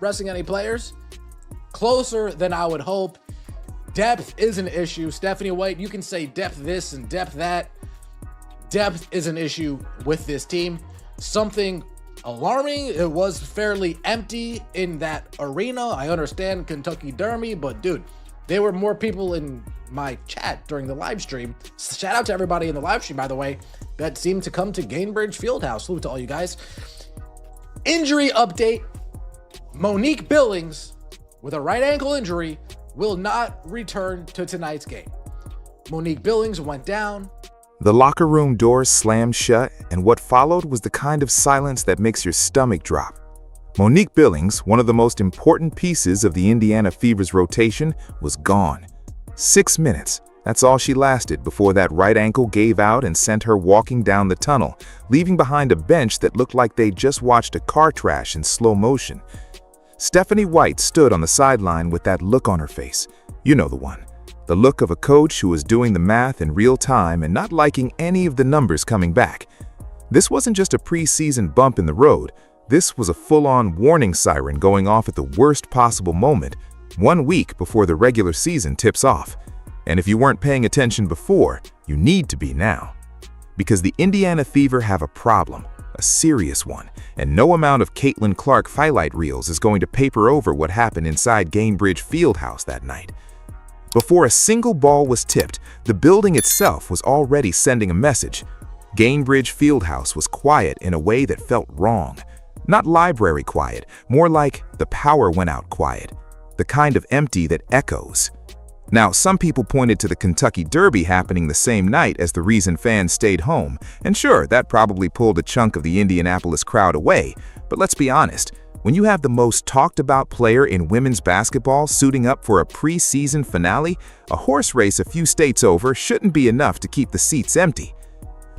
resting any players. Closer than I would hope. Depth is an issue. Stephanie White, you can say depth this and depth that. Depth is an issue with this team. Something alarming. It was fairly empty in that arena. I understand Kentucky Derby, but dude, there were more people in my chat during the live stream. Shout out to everybody in the live stream, by the way, that seemed to come to Gainbridge Fieldhouse. Salute to all you guys. Injury update. Monique Billings, with a right ankle injury, will not return to tonight's game. Monique Billings went down. The locker room doors slammed shut, and what followed was the kind of silence that makes your stomach drop. Monique Billings, one of the most important pieces of the Indiana Fever's rotation, was gone. 6 minutes. That's all she lasted before that right ankle gave out and sent her walking down the tunnel, leaving behind a bench that looked like they'd just watched a car crash in slow motion. Stephanie White stood on the sideline with that look on her face. You know the one. The look of a coach who was doing the math in real time and not liking any of the numbers coming back. This wasn't just a preseason bump in the road. This was a full-on warning siren going off at the worst possible moment, 1 week before the regular season tips off. And if you weren't paying attention before, you need to be now. Because the Indiana Fever have a problem, a serious one, and no amount of Caitlin Clark highlight reels is going to paper over what happened inside Gainbridge Fieldhouse that night. Before a single ball was tipped, the building itself was already sending a message. Gainbridge Fieldhouse was quiet in a way that felt wrong. Not library quiet, more like the power went out quiet. The kind of empty that echoes. Now, some people pointed to the Kentucky Derby happening the same night as the reason fans stayed home, and sure, that probably pulled a chunk of the Indianapolis crowd away, but let's be honest, when you have the most talked about player in women's basketball suiting up for a preseason finale, a horse race a few states over shouldn't be enough to keep the seats empty.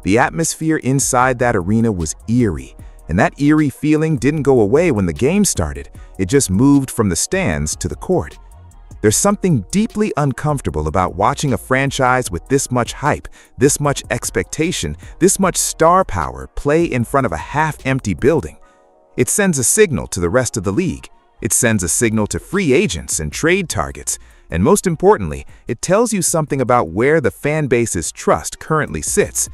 The atmosphere inside that arena was eerie, and that eerie feeling didn't go away when the game started. It just moved from the stands to the court. There's something deeply uncomfortable about watching a franchise with this much hype, this much expectation, this much star power play in front of a half-empty building. It sends a signal to the rest of the league. It sends a signal to free agents and trade targets. And most importantly, it tells you something about where the fan base's trust currently sits.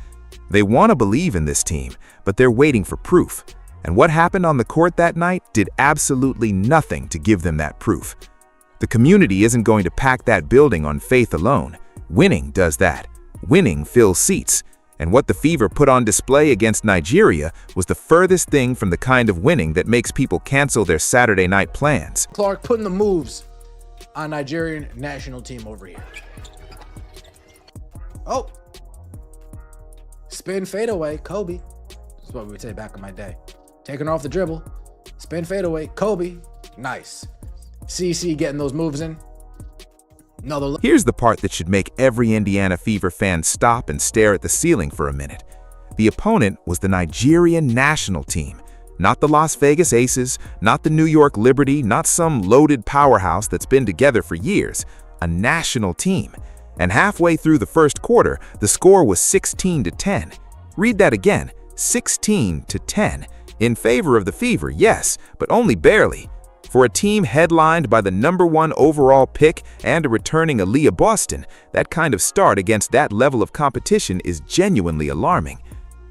They want to believe in this team, but they're waiting for proof. And what happened on the court that night did absolutely nothing to give them that proof. The community isn't going to pack that building on faith alone. Winning does that. Winning fills seats. And what the Fever put on display against Nigeria was the furthest thing from the kind of winning that makes people cancel their Saturday night plans. Clark putting the moves on Nigerian national team over here. Oh. Spin fadeaway, Kobe. That's what we would say back in my day. Taking off the dribble. Spin fadeaway, Kobe. Nice. CC getting those moves in. Here's the part that should make every Indiana Fever fan stop and stare at the ceiling for a minute. The opponent was the Nigerian national team, not the Las Vegas Aces, not the New York Liberty, not some loaded powerhouse that's been together for years. A national team. And halfway through the first quarter, the score was 16-10. Read that again, 16-10. In favor of the Fever, yes, but only barely. For a team headlined by the #1 overall pick and a returning Aaliyah Boston, that kind of start against that level of competition is genuinely alarming.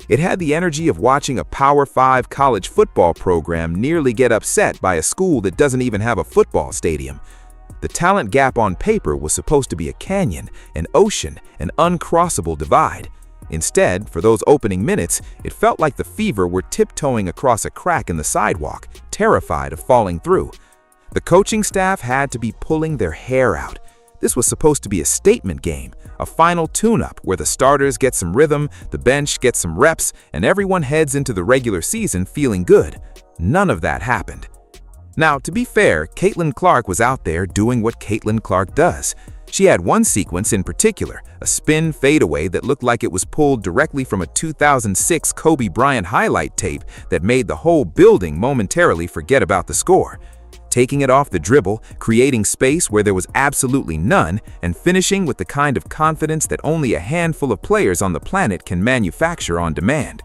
It had the energy of watching a Power 5 college football program nearly get upset by a school that doesn't even have a football stadium. The talent gap on paper was supposed to be a canyon, an ocean, an uncrossable divide. Instead, for those opening minutes, it felt like the Fever were tiptoeing across a crack in the sidewalk, terrified of falling through. The coaching staff had to be pulling their hair out. This was supposed to be a statement game, a final tune-up where the starters get some rhythm, the bench gets some reps, and everyone heads into the regular season feeling good. None of that happened. Now, to be fair, Caitlin Clark was out there doing what Caitlin Clark does. She had one sequence in particular, a spin fadeaway that looked like it was pulled directly from a 2006 Kobe Bryant highlight tape that made the whole building momentarily forget about the score. Taking it off the dribble, creating space where there was absolutely none, and finishing with the kind of confidence that only a handful of players on the planet can manufacture on demand.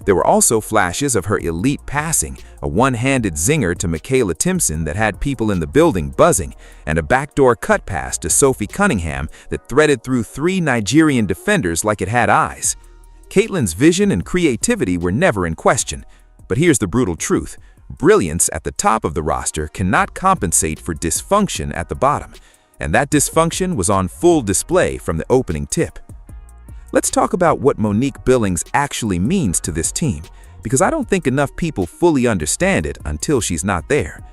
There were also flashes of her elite passing, a one-handed zinger to Michaela Timpson that had people in the building buzzing, and a backdoor cut pass to Sophie Cunningham that threaded through 3 Nigerian defenders like it had eyes. Caitlin's vision and creativity were never in question. But here's the brutal truth. Brilliance at the top of the roster cannot compensate for dysfunction at the bottom. And that dysfunction was on full display from the opening tip. Let's talk about what Monique Billings actually means to this team, because I don't think enough people fully understand it until she's not there.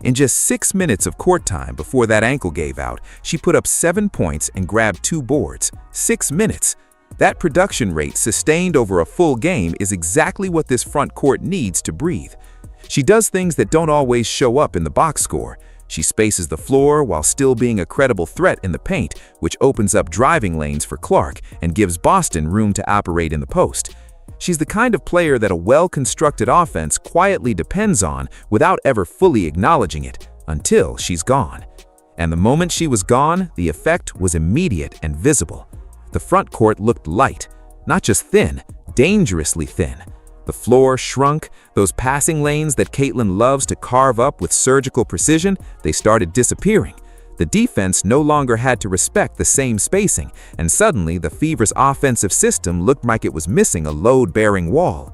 In just 6 minutes of court time before that ankle gave out, she put up 7 points and grabbed 2 boards. 6 minutes. That production rate sustained over a full game is exactly what this front court needs to breathe. She does things that don't always show up in the box score. She spaces the floor while still being a credible threat in the paint, which opens up driving lanes for Clark and gives Boston room to operate in the post. She's the kind of player that a well-constructed offense quietly depends on without ever fully acknowledging it, until she's gone. And the moment she was gone, the effect was immediate and visible. The front court looked light, not just thin, dangerously thin. The floor shrunk, those passing lanes that Caitlin loves to carve up with surgical precision, they started disappearing. The defense no longer had to respect the same spacing, and suddenly the Fever's offensive system looked like it was missing a load-bearing wall.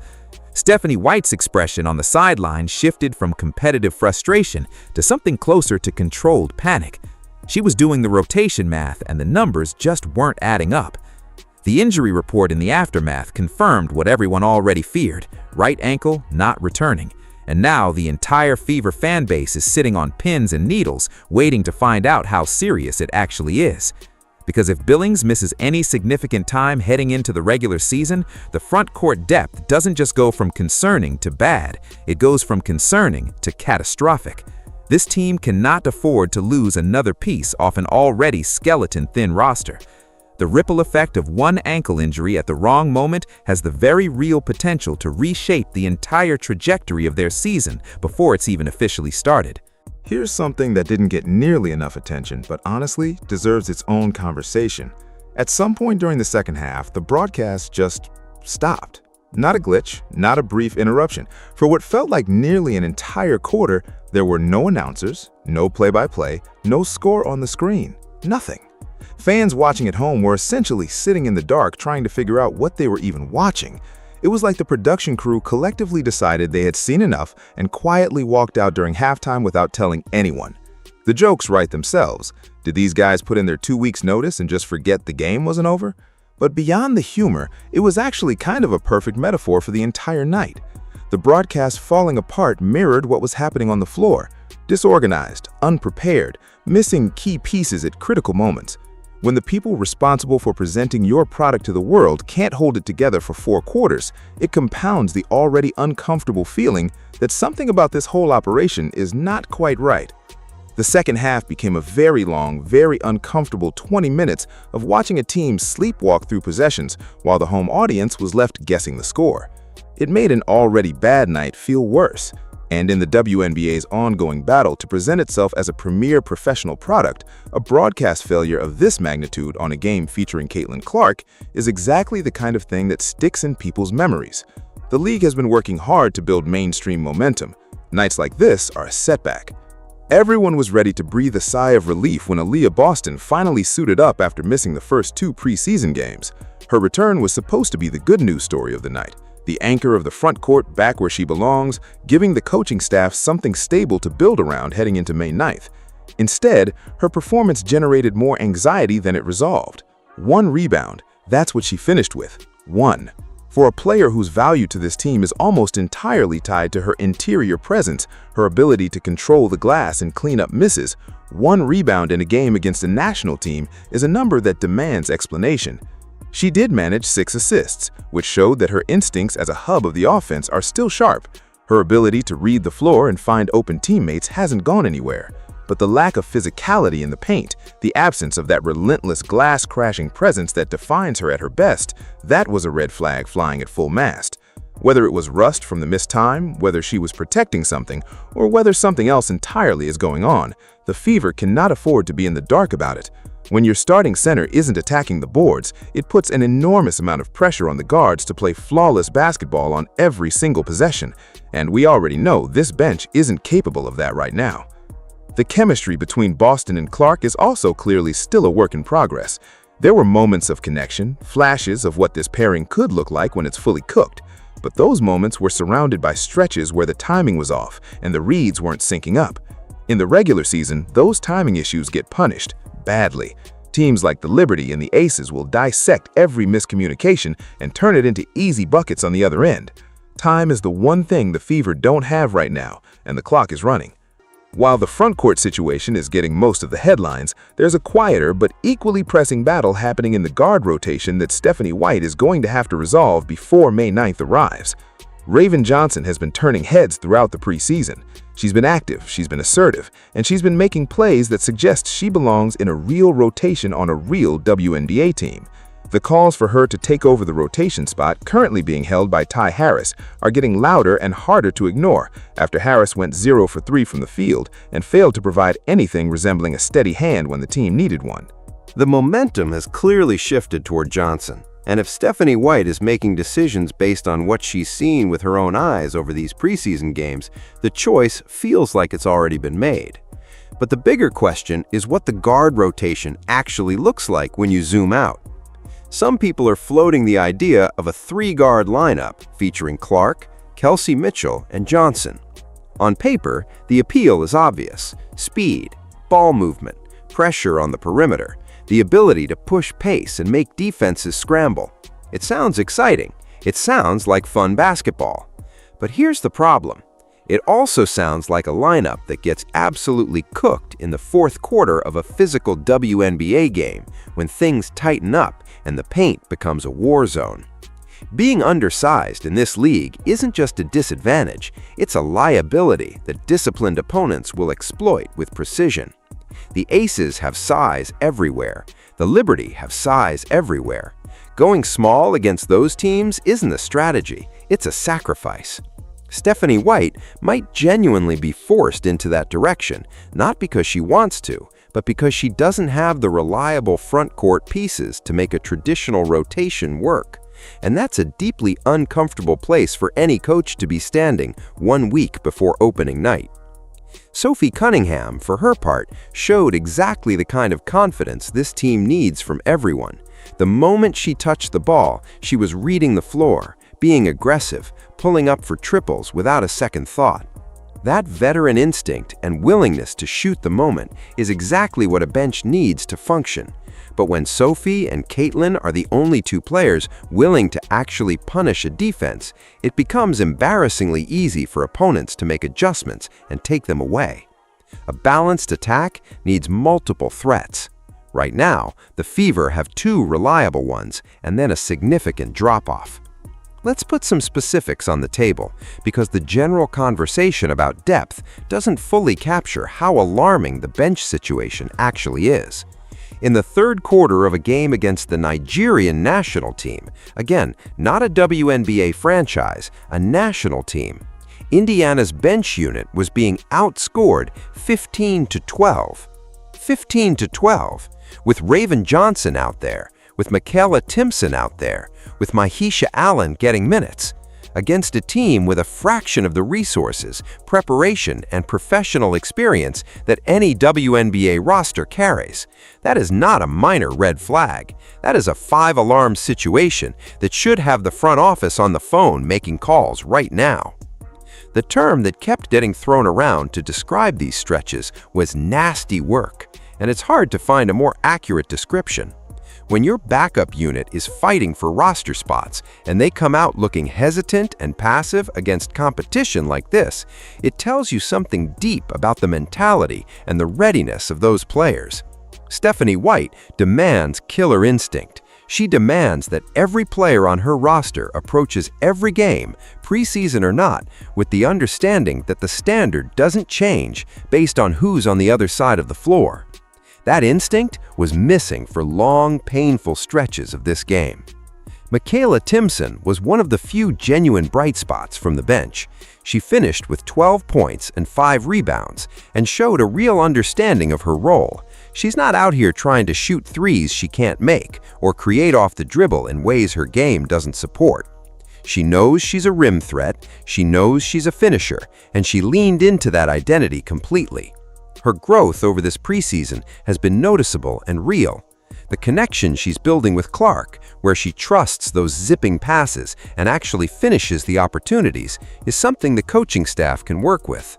Stephanie White's expression on the sideline shifted from competitive frustration to something closer to controlled panic. She was doing the rotation math and the numbers just weren't adding up. The injury report in the aftermath confirmed what everyone already feared: right ankle not returning. And now the entire Fever fan base is sitting on pins and needles, waiting to find out how serious it actually is. Because if Billings misses any significant time heading into the regular season, the front court depth doesn't just go from concerning to bad, it goes from concerning to catastrophic. This team cannot afford to lose another piece off an already skeleton-thin roster. The ripple effect of one ankle injury at the wrong moment has the very real potential to reshape the entire trajectory of their season before it's even officially started. Here's something that didn't get nearly enough attention, but honestly deserves its own conversation. At some point during the second half, the broadcast just stopped. Not a glitch, not a brief interruption. For what felt like nearly an entire quarter, there were no announcers, no play-by-play, no score on the screen, nothing. Fans watching at home were essentially sitting in the dark trying to figure out what they were even watching. It was like the production crew collectively decided they had seen enough and quietly walked out during halftime without telling anyone. The jokes write themselves. Did these guys put in their 2 weeks' notice and just forget the game wasn't over? But beyond the humor, it was actually kind of a perfect metaphor for the entire night. The broadcast falling apart mirrored what was happening on the floor. Disorganized, unprepared, missing key pieces at critical moments. When the people responsible for presenting your product to the world can't hold it together for 4 quarters, it compounds the already uncomfortable feeling that something about this whole operation is not quite right. The second half became a very long, very uncomfortable 20 minutes of watching a team sleepwalk through possessions while the home audience was left guessing the score. It made an already bad night feel worse. And in the WNBA's ongoing battle to present itself as a premier professional product, a broadcast failure of this magnitude on a game featuring Caitlin Clark is exactly the kind of thing that sticks in people's memories. The league has been working hard to build mainstream momentum. Nights like this are a setback. Everyone was ready to breathe a sigh of relief when Aaliyah Boston finally suited up after missing the first 2 preseason games. Her return was supposed to be the good news story of the night. The anchor of the front court back where she belongs, giving the coaching staff something stable to build around heading into May 9th. Instead, her performance generated more anxiety than it resolved. 1 rebound, that's what she finished with. 1. For a player whose value to this team is almost entirely tied to her interior presence, her ability to control the glass and clean up misses, 1 rebound in a game against a national team is a number that demands explanation. She did manage 6 assists, which showed that her instincts as a hub of the offense are still sharp. Her ability to read the floor and find open teammates hasn't gone anywhere. But the lack of physicality in the paint, the absence of that relentless glass-crashing presence that defines her at her best, that was a red flag flying at full mast. Whether it was rust from the missed time, whether she was protecting something, or whether something else entirely is going on, the Fever cannot afford to be in the dark about it. When your starting center isn't attacking the boards, it puts an enormous amount of pressure on the guards to play flawless basketball on every single possession, and we already know this bench isn't capable of that right now. The chemistry between Boston and Clark is also clearly still a work in progress. There were moments of connection, flashes of what this pairing could look like when it's fully cooked, but those moments were surrounded by stretches where the timing was off and the reads weren't syncing up. In the regular season, those timing issues get punished badly. Teams like the Liberty and the Aces will dissect every miscommunication and turn it into easy buckets on the other end. Time is the one thing the Fever don't have right now, and the clock is running. While the front court situation is getting most of the headlines, there's a quieter but equally pressing battle happening in the guard rotation that Stephanie White is going to have to resolve before May 9th arrives. Raven Johnson has been turning heads throughout the preseason. She's been active, she's been assertive, and she's been making plays that suggest she belongs in a real rotation on a real WNBA team. The calls for her to take over the rotation spot currently being held by Ty Harris are getting louder and harder to ignore after Harris went 0 for 3 from the field and failed to provide anything resembling a steady hand when the team needed one. The momentum has clearly shifted toward Johnson. And if Stephanie White is making decisions based on what she's seen with her own eyes over these preseason games, the choice feels like it's already been made. But the bigger question is what the guard rotation actually looks like when you zoom out. Some people are floating the idea of a 3-guard lineup featuring Clark, Kelsey Mitchell, and Johnson. On paper, the appeal is obvious: speed, ball movement, pressure on the perimeter, the ability to push pace and make defenses scramble. It sounds exciting. It sounds like fun basketball. But here's the problem. It also sounds like a lineup that gets absolutely cooked in the fourth quarter of a physical WNBA game when things tighten up and the paint becomes a war zone. Being undersized in this league isn't just a disadvantage, it's a liability that disciplined opponents will exploit with precision. The Aces have size everywhere. The Liberty have size everywhere. Going small against those teams isn't a strategy, it's a sacrifice. Stephanie White might genuinely be forced into that direction, not because she wants to, but because she doesn't have the reliable front court pieces to make a traditional rotation work. And that's a deeply uncomfortable place for any coach to be standing 1 week before opening night. Sophie Cunningham, for her part, showed exactly the kind of confidence this team needs from everyone. The moment she touched the ball, she was reading the floor, being aggressive, pulling up for triples without a second thought. That veteran instinct and willingness to shoot the moment is exactly what a bench needs to function. But when Sophie and Caitlin are the only 2 players willing to actually punish a defense, it becomes embarrassingly easy for opponents to make adjustments and take them away. A balanced attack needs multiple threats. Right now, the Fever have 2 reliable ones and then a significant drop-off. Let's put some specifics on the table, because the general conversation about depth doesn't fully capture how alarming the bench situation actually is. In the third quarter of a game against the Nigerian national team, again, not a WNBA franchise, a national team, Indiana's bench unit was being outscored 15-12. 15-12, with Raven Johnson out there, with Michaela Timpson out there, with Mahisha Allen getting minutes, against a team with a fraction of the resources, preparation, and professional experience that any WNBA roster carries. That is not a minor red flag. That is a 5-alarm situation that should have the front office on the phone making calls right now. The term that kept getting thrown around to describe these stretches was nasty work, and it's hard to find a more accurate description. When your backup unit is fighting for roster spots and they come out looking hesitant and passive against competition like this, it tells you something deep about the mentality and the readiness of those players. Stephanie White demands killer instinct. She demands that every player on her roster approaches every game, preseason or not, with the understanding that the standard doesn't change based on who's on the other side of the floor. That instinct was missing for long, painful stretches of this game. Michaela Timpson was one of the few genuine bright spots from the bench. She finished with 12 points and 5 rebounds and showed a real understanding of her role. She's not out here trying to shoot threes she can't make or create off the dribble in ways her game doesn't support. She knows she's a rim threat, she knows she's a finisher, and she leaned into that identity completely. Her growth over this preseason has been noticeable and real. The connection she's building with Clark, where she trusts those zipping passes and actually finishes the opportunities, is something the coaching staff can work with.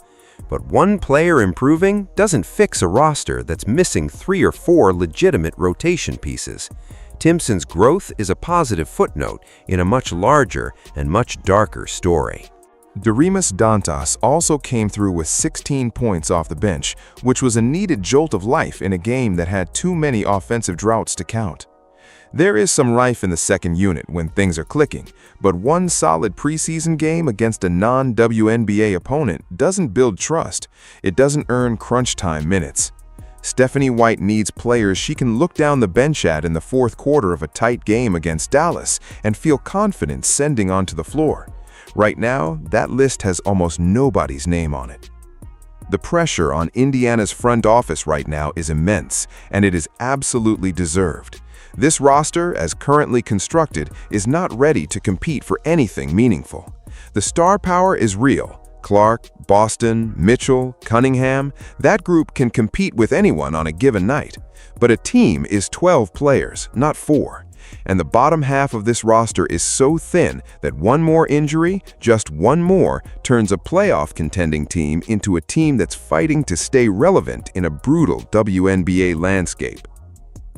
But one player improving doesn't fix a roster that's missing 3 or 4 legitimate rotation pieces. Timpson's growth is a positive footnote in a much larger and much darker story. Doremus Dantas also came through with 16 points off the bench, which was a needed jolt of life in a game that had too many offensive droughts to count. There is some rife in the second unit when things are clicking, but one solid preseason game against a non-WNBA opponent doesn't build trust. It doesn't earn crunch time minutes. Stephanie White needs players she can look down the bench at in the fourth quarter of a tight game against Dallas and feel confident sending onto the floor. Right now, that list has almost nobody's name on it. The pressure on Indiana's front office right now is immense, and it is absolutely deserved. This roster, as currently constructed, is not ready to compete for anything meaningful. The star power is real. Clark, Boston, Mitchell, Cunningham, that group can compete with anyone on a given night. But a team is 12 players, not 4. And the bottom half of this roster is so thin that one more injury, just one more, turns a playoff contending team into a team that's fighting to stay relevant in a brutal WNBA landscape.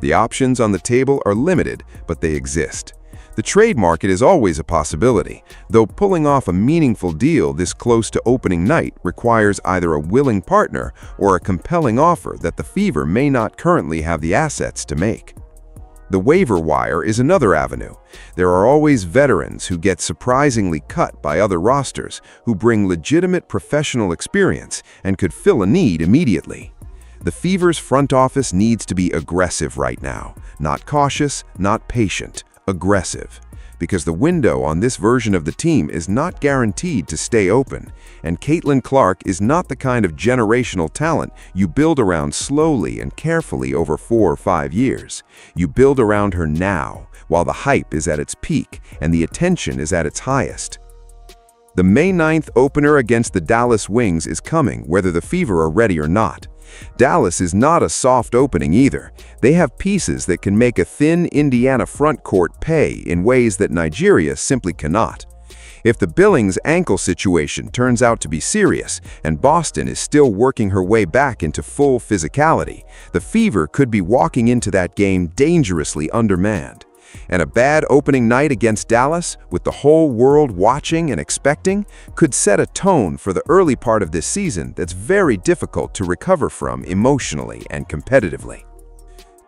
The options on the table are limited, but they exist. The trade market is always a possibility, though pulling off a meaningful deal this close to opening night requires either a willing partner or a compelling offer that the Fever may not currently have the assets to make. The waiver wire is another avenue. There are always veterans who get surprisingly cut by other rosters who bring legitimate professional experience and could fill a need immediately. The Fever's front office needs to be aggressive right now, not cautious, not patient. Aggressive, because the window on this version of the team is not guaranteed to stay open, and Caitlin Clark is not the kind of generational talent you build around slowly and carefully over 4 or 5 years. You build around her now, while the hype is at its peak and the attention is at its highest. The May 9th opener against the Dallas Wings is coming, whether the Fever are ready or not. Dallas is not a soft opening either. They have pieces that can make a thin Indiana front court pay in ways that Nigeria simply cannot. If the Billings ankle situation turns out to be serious and Boston is still working her way back into full physicality, the Fever could be walking into that game dangerously undermanned. And a bad opening night against Dallas, with the whole world watching and expecting, could set a tone for the early part of this season that's very difficult to recover from emotionally and competitively.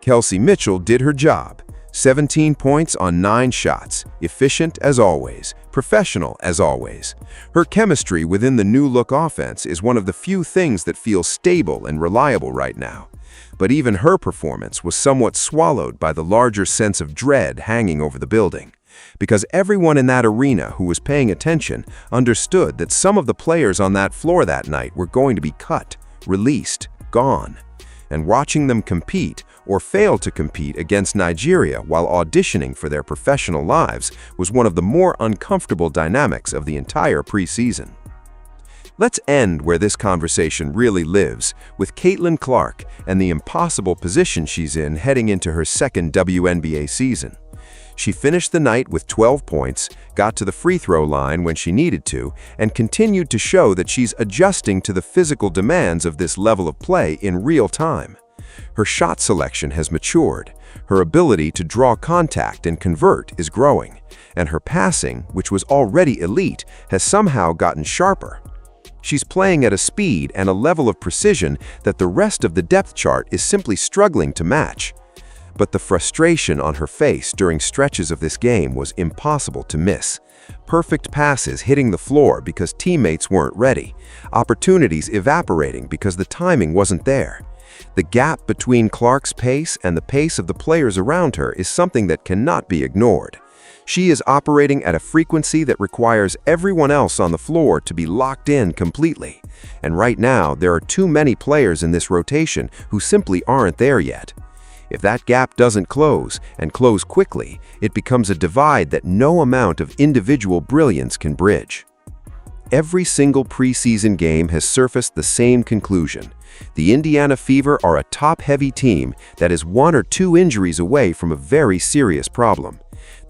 Kelsey Mitchell did her job. 17 points on 9 shots, efficient as always, professional as always. Her chemistry within the new-look offense is one of the few things that feels stable and reliable right now. But even her performance was somewhat swallowed by the larger sense of dread hanging over the building. Because everyone in that arena who was paying attention understood that some of the players on that floor that night were going to be cut, released, gone. And watching them compete or fail to compete against Nigeria while auditioning for their professional lives was one of the more uncomfortable dynamics of the entire preseason. Let's end where this conversation really lives, with Caitlin Clark and the impossible position she's in heading into her second WNBA season. She finished the night with 12 points, got to the free throw line when she needed to, and continued to show that she's adjusting to the physical demands of this level of play in real time. Her shot selection has matured, her ability to draw contact and convert is growing, and her passing, which was already elite, has somehow gotten sharper. She's playing at a speed and a level of precision that the rest of the depth chart is simply struggling to match. But the frustration on her face during stretches of this game was impossible to miss. Perfect passes hitting the floor because teammates weren't ready, opportunities evaporating because the timing wasn't there. The gap between Clark's pace and the pace of the players around her is something that cannot be ignored. She is operating at a frequency that requires everyone else on the floor to be locked in completely. And right now, there are too many players in this rotation who simply aren't there yet. If that gap doesn't close, and close quickly, it becomes a divide that no amount of individual brilliance can bridge. Every single preseason game has surfaced the same conclusion. The Indiana Fever are a top-heavy team that is 1 or 2 injuries away from a very serious problem.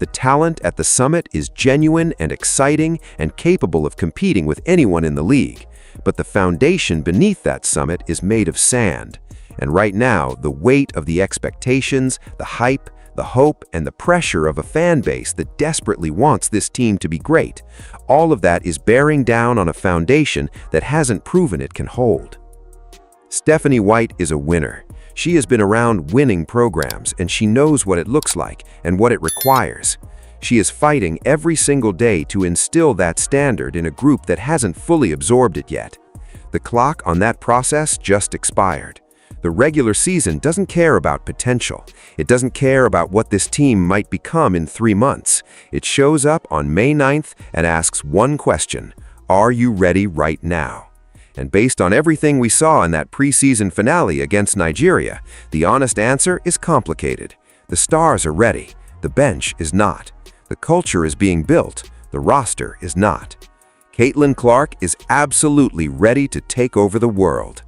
The talent at the summit is genuine and exciting and capable of competing with anyone in the league. But the foundation beneath that summit is made of sand. And right now, the weight of the expectations, the hype, the hope, and the pressure of a fan base that desperately wants this team to be great, all of that is bearing down on a foundation that hasn't proven it can hold. Stephanie White is a winner. She has been around winning programs, and she knows what it looks like and what it requires. She is fighting every single day to instill that standard in a group that hasn't fully absorbed it yet. The clock on that process just expired. The regular season doesn't care about potential. It doesn't care about what this team might become in 3 months. It shows up on May 9th and asks one question: are you ready right now? And based on everything we saw in that preseason finale against Nigeria, the honest answer is complicated. The stars are ready. The bench is not. The culture is being built. The roster is not. Caitlin Clark is absolutely ready to take over the world.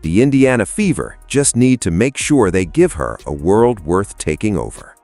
The Indiana Fever just need to make sure they give her a world worth taking over.